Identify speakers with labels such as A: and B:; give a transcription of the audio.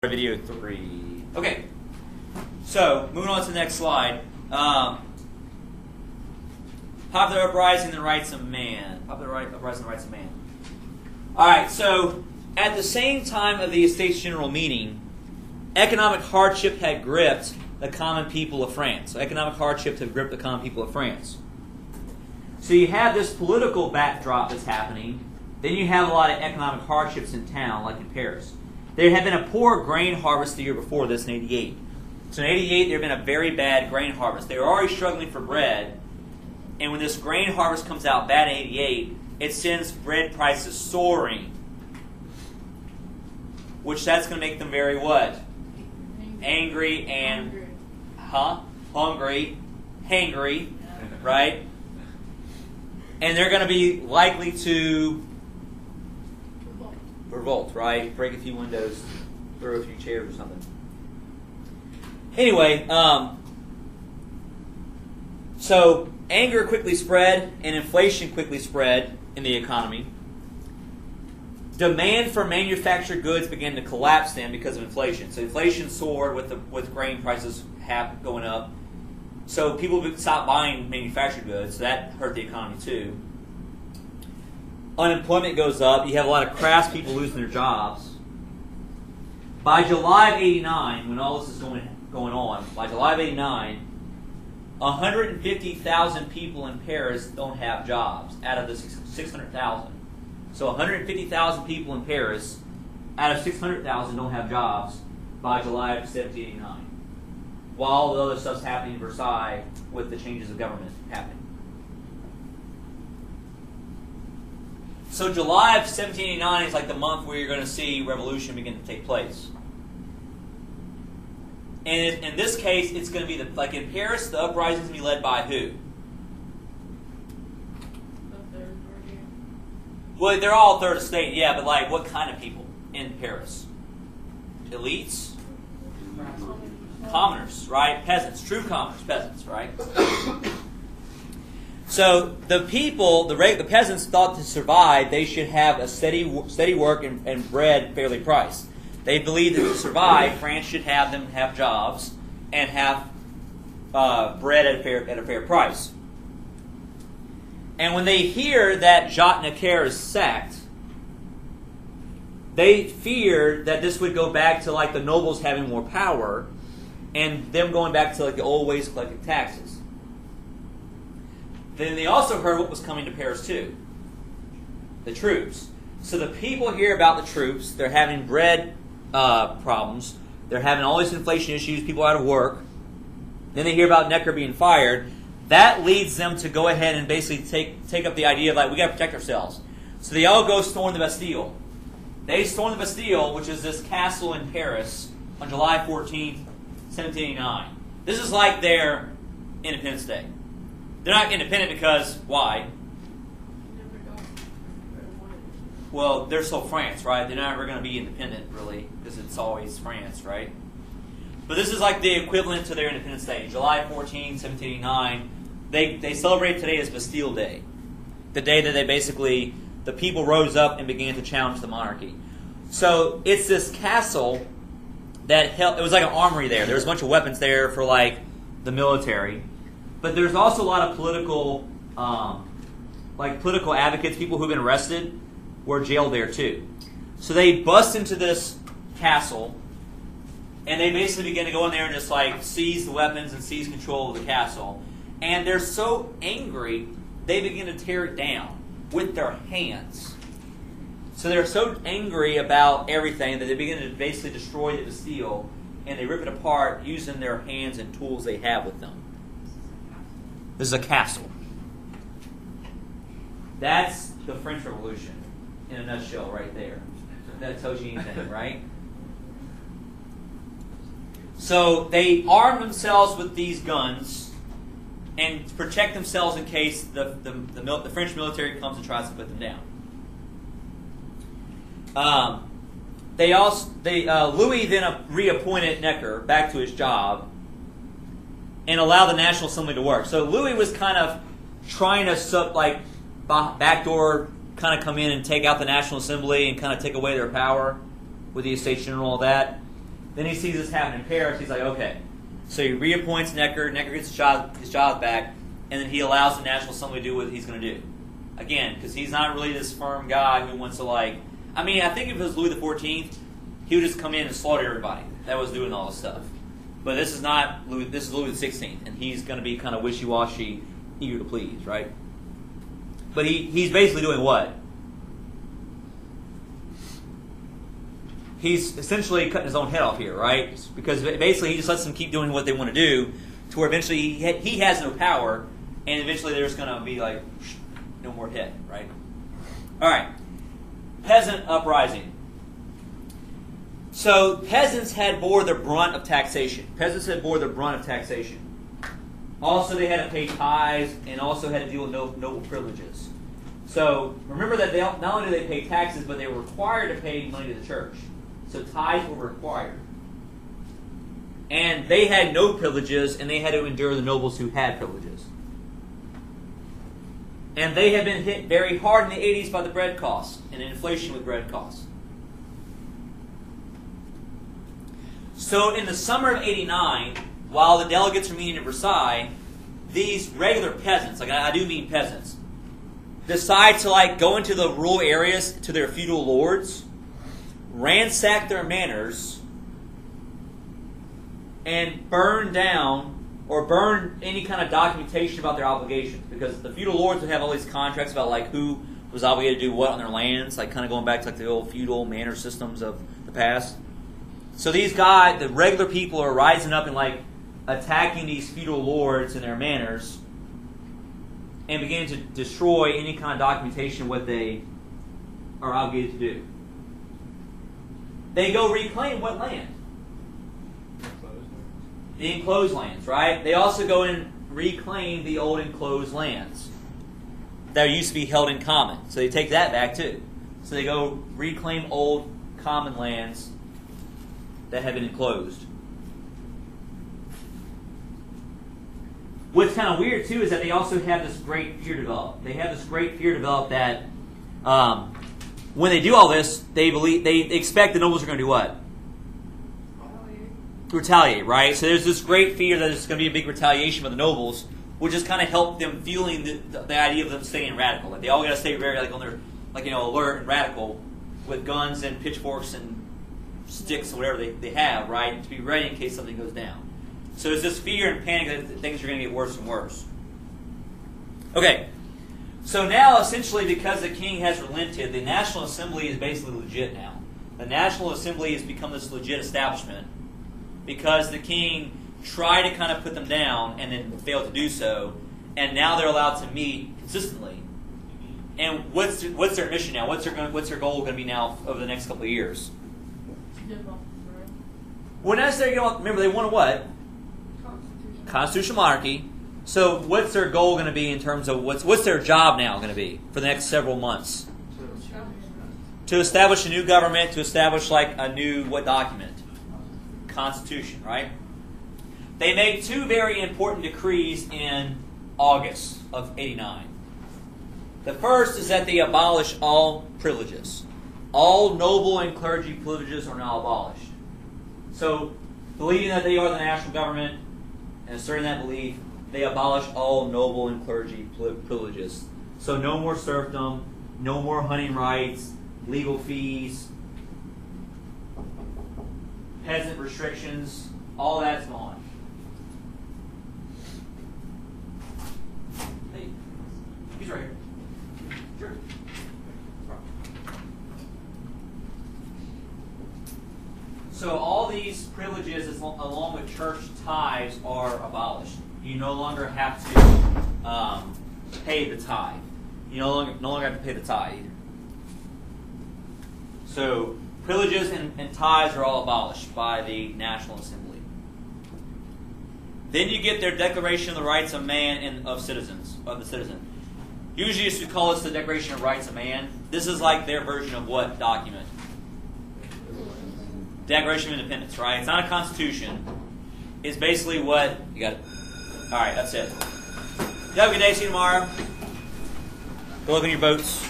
A: Video 3. Okay, so moving on to the next slide. Popular uprising and the rights of man. Uprising and the rights of man. All right, so at the same time of the Estates General meeting, economic hardship had gripped the common people of France. So economic hardship had gripped the common people of France. So you have this political backdrop that's happening. Then you have a lot of economic hardships in town, like in Paris. There had been a poor grain harvest the year before this in 88. So in 88, there had been a very bad grain harvest. They were already struggling for bread. And when this grain harvest comes out bad in 88, it sends bread prices soaring. Which that's going to make them very what? Angry and hungry, hangry, right? And they're going to be likely to revolt, right? Break a few windows, throw a few chairs or something. Anyway, so anger quickly spread and inflation quickly spread in the economy. Demand for manufactured goods began to collapse then because of inflation. So inflation soared with grain prices going up. So people stopped buying manufactured goods. So that hurt the economy too. Unemployment goes up. You have a lot of crass people losing their jobs. By July of 89, when all this is going on, by July of 89, 150,000 people in Paris don't have jobs out of the 600,000. So 150,000 people in Paris out of 600,000 don't have jobs by July of 1789. While all the other stuff's happening in Versailles with the changes of government happening. So July of 1789 is like the month where you're going to see revolution begin to take place. And in this case, it's going to be like in Paris, the uprising is going to be led by who?
B: The third party.
A: Well, they're all third estate, yeah, but like what kind of people in Paris? Elites? Commoners, right? Peasants, true commoners, peasants, right? So the people, the peasants thought to survive, they should have a steady work and bread fairly priced. They believed that to survive, France should have them have jobs and have bread at a fair price. And when they hear that Jacques Necker is sacked, they feared that this would go back to like the nobles having more power and them going back to like the old ways of collecting taxes. Then they also heard what was coming to Paris too. The troops. So the people hear about the troops. They're having bread problems. They're having all these inflation issues. People out of work. Then they hear about Necker being fired. That leads them to go ahead and basically take up the idea of like, we got to protect ourselves. So they all go storm the Bastille. They storm the Bastille, which is this castle in Paris, on July 14th, 1789. This is like their Independence Day. They're not independent because, why? Well, they're still France, right? They're never going to be independent, really, because it's always France, right? But this is like the equivalent to their Independence Day. July 14, 1789, they celebrate today as Bastille Day. The day that the people rose up and began to challenge the monarchy. So it's this castle that held, it was like an armory there. There was a bunch of weapons there for like the military. But there's also a lot of political advocates, people who've been arrested, were jailed there too. So they bust into this castle, and they basically begin to go in there and just like seize the weapons and seize control of the castle. And they're so angry, they begin to tear it down with their hands. So they're so angry about everything that they begin to basically destroy the Bastille, and they rip it apart using their hands and tools they have with them. This is a castle. That's the French Revolution in a nutshell right there. That tells you anything, right? So they arm themselves with these guns and protect themselves in case the French military comes and tries to put them down. Louis then reappointed Necker back to his job and allow the National Assembly to work. So Louis was kind of trying to backdoor kind of come in and take out the National Assembly and kind of take away their power with the Estates General and all that. Then he sees this happen in Paris. He's like, okay. So he reappoints Necker. Necker gets his job back, and then he allows the National Assembly to do what he's going to do. Again, because he's not really this firm guy who wants to I think if it was Louis XIV, he would just come in and slaughter everybody. That was doing all this stuff. But this is not Louis. This is Louis XVI, and he's going to be kind of wishy-washy, eager to please, right? But he's basically doing what? He's essentially cutting his own head off here, right? Because basically he just lets them keep doing what they want to do, to where eventually he has no power, and eventually they're just going to be like, no more head, right? All right. Peasant uprising. So peasants had bore the brunt of taxation. Also, they had to pay tithes and also had to deal with noble privileges. So remember that not only did they pay taxes, but they were required to pay money to the church. So tithes were required. And they had no privileges, and they had to endure the nobles who had privileges. And they have been hit very hard in the 80s by the bread costs and inflation with bread costs. So in the summer of 89, while the delegates were meeting at Versailles, these regular peasants, I do mean peasants, decide to go into the rural areas to their feudal lords, ransack their manors, and burn down or burn any kind of documentation about their obligations. Because the feudal lords would have all these contracts about who was obligated to do what on their lands, kind of going back to the old feudal manor systems of the past. So these guys, the regular people, are rising up and attacking these feudal lords and their manors, and beginning to destroy any kind of documentation of what they are obligated to do. They go reclaim what land? The enclosed lands, right? They also go and reclaim the old enclosed lands that used to be held in common. So they take that back too. So they go reclaim old common lands that have been enclosed. What's kind of weird too is that they also have this great fear developed. They have this great fear developed that when they do all this, they expect the nobles are going to do what? Retaliate, right? So there's this great fear that there's going to be a big retaliation by the nobles, which just kind of help them feeling the idea of them staying radical. They all got to stay very on their alert and radical with guns and pitchforks and sticks or whatever they have, right? To be ready in case something goes down. So there's this fear and panic that things are going to get worse and worse. Okay, so now essentially because the king has relented, the National Assembly is basically legit now. The National Assembly has become this legit establishment because the king tried to kind of put them down and then failed to do so, and now they're allowed to meet consistently. And what's their mission now? What's their goal going to be now over the next couple of years? Well, necessarily, remember they want a what? Constitutional monarchy. So what's their goal going to be in terms of what's their job now going to be for the next several months? To establish a new government, to establish a new what document? Constitution, right? They make two very important decrees in August of 89. The first is that they abolish all privileges. All noble and clergy privileges are now abolished. So, believing that they are the national government and asserting that belief, they abolish all noble and clergy privileges. So no more serfdom, no more hunting rights, legal fees, peasant restrictions, all that's gone. Hey, he's right here. Sure. So all these privileges, along with church tithes, are abolished. You no longer have to pay the tithe. You no longer have to pay the tithe either. So privileges and tithes are all abolished by the National Assembly. Then you get their Declaration of the Rights of Man and of the citizen. Usually used to call this the Declaration of Rights of Man. This is like their version of what document? Declaration of Independence, right? It's not a constitution. It's basically what you got. All right, that's it. You have a good day. See you tomorrow. Go look in your boats.